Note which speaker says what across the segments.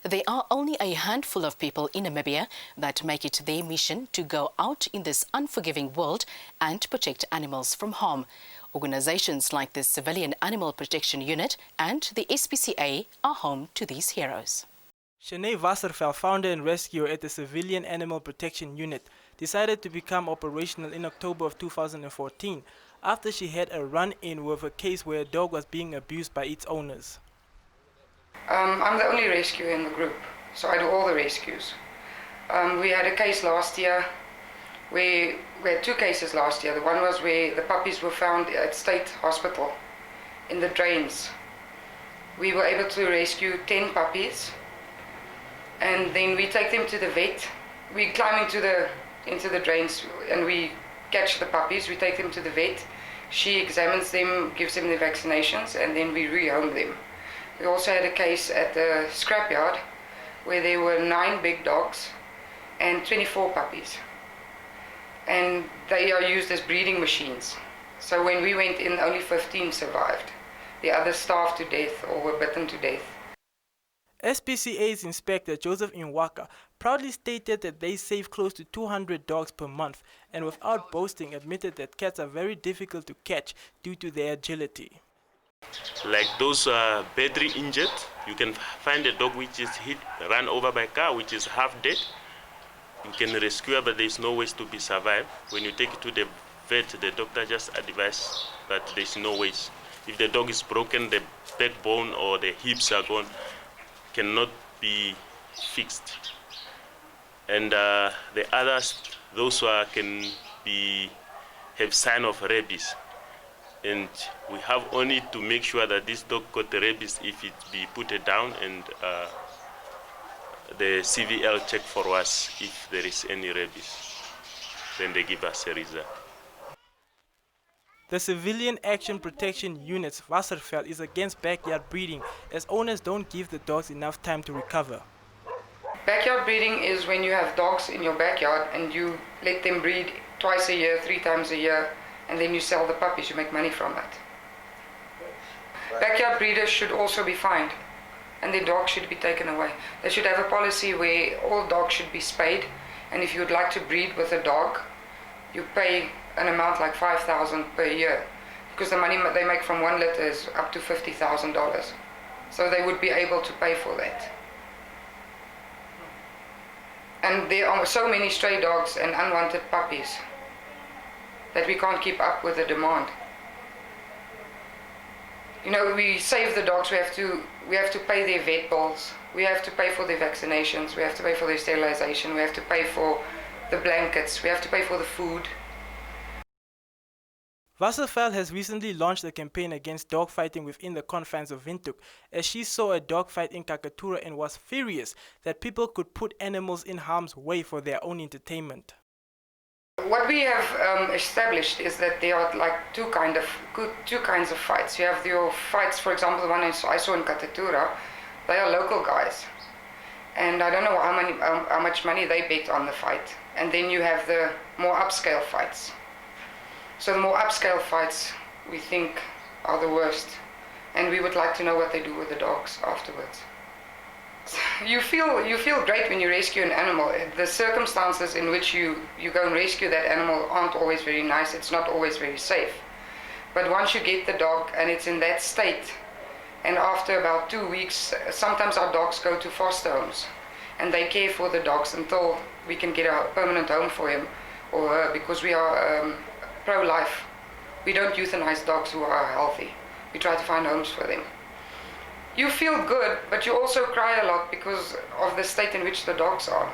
Speaker 1: There are only a handful of people in Namibia that make it their mission to go out in this unforgiving world and protect animals from harm. Organizations like the Civilian Animal Protection Unit and the SPCA are home to these heroes.
Speaker 2: Shanae Wasserfeld, founder and rescuer at the Civilian Animal Protection Unit, decided to become operational in October of 2014 after she had a run-in with a case where a dog was being abused by its owners.
Speaker 3: I'm the only rescuer in the group, so I do all the rescues. We had a case last year, we had two cases last year. The one was where the puppies were found at State Hospital in the drains. We were able to rescue 10 puppies, and then we take them to the vet. We climb into the drains and we catch the puppies, we take them to the vet. She examines them, gives them the vaccinations, and then we rehome them. We also had a case at the scrapyard where there were 9 big dogs and 24 puppies. And they are used as breeding machines. So when we went in, only 15 survived. The others starved to death or were bitten to death.
Speaker 2: SPCA's Inspector Joseph Nwaka proudly stated that they save close to 200 dogs per month, and without boasting admitted that cats are very difficult to catch due to their agility.
Speaker 4: Like those badly injured, you can find a dog which is run over by a car, which is half dead. You can rescue her, but there's no ways to be survived. When you take it to the vet, the doctor just advises that there's no ways. If the dog is broken, the backbone or the hips are gone, cannot be fixed. And the others, those who can have sign of rabies. And we have only to make sure that this dog got the rabies if it be put down, and the CVL check for us if there is any rabies. Then they give us a result.
Speaker 2: The Civilian Action Protection Unit's Wasserfeld is against backyard breeding, as owners don't give the dogs enough time to recover.
Speaker 3: Backyard breeding is when you have dogs in your backyard and you let them breed twice a year, 3 times a year, and then you sell the puppies, you make money from that. Backyard breeders should also be fined, and their dogs should be taken away. They should have a policy where all dogs should be spayed, and if you would like to breed with a dog, you pay an amount like $5,000 per year, because the money they make from 1 litter is up to $50,000. So they would be able to pay for that. And there are so many stray dogs and unwanted puppies that we can't keep up with the demand. You know, we save the dogs, we have to pay their vet bills, we have to pay for their vaccinations, we have to pay for their sterilization, we have to pay for the blankets, we have to pay for the food.
Speaker 2: Wasserfeld has recently launched a campaign against dogfighting within the confines of Windhoek, as she saw a dogfight in Kakatura and was furious that people could put animals in harm's way for their own entertainment.
Speaker 3: What we have established is that there are like two kinds of fights. You have your fights, for example, the one I saw in Kakatura, they are local guys. And I don't know how much money they bet on the fight. And then you have the more upscale fights. So the more upscale fights, we think, are the worst. And we would like to know what they do with the dogs afterwards. You feel great when you rescue an animal. The circumstances in which you go and rescue that animal aren't always very nice. It's not always very safe. But once you get the dog and it's in that state, and after about 2 weeks, sometimes our dogs go to foster homes. And they care for the dogs until we can get a permanent home for him or her, because we are pro-life. We don't euthanize dogs who are healthy. We try to find homes for them. You feel good, but you also cry a lot because of the state in which the dogs are.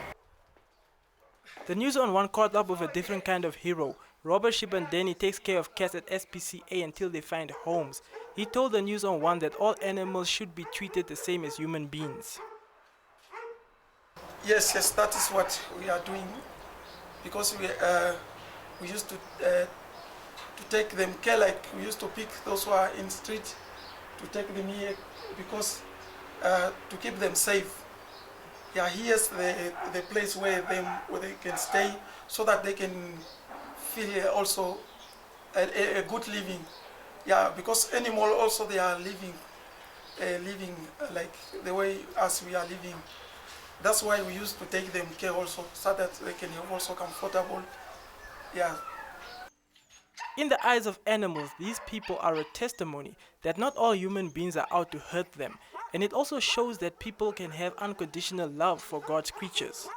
Speaker 2: The News on One caught up with a different kind of hero. Robert Shibandeni takes care of cats at SPCA until they find homes. He told the News on One that all animals should be treated the same as human beings.
Speaker 5: Yes, that is what we are doing, because we used to take them care, like we used to pick those who are in the street to take them here, because to keep them safe. Yeah, here's the place where they can stay, so that they can feel also a good living. Yeah, because animals also, they are living living like the way us we are living. That's why we used to take them care also, so that they can have also comfortable. Yeah.
Speaker 2: In the eyes of animals, these people are a testimony that not all human beings are out to hurt them, and it also shows that people can have unconditional love for God's creatures.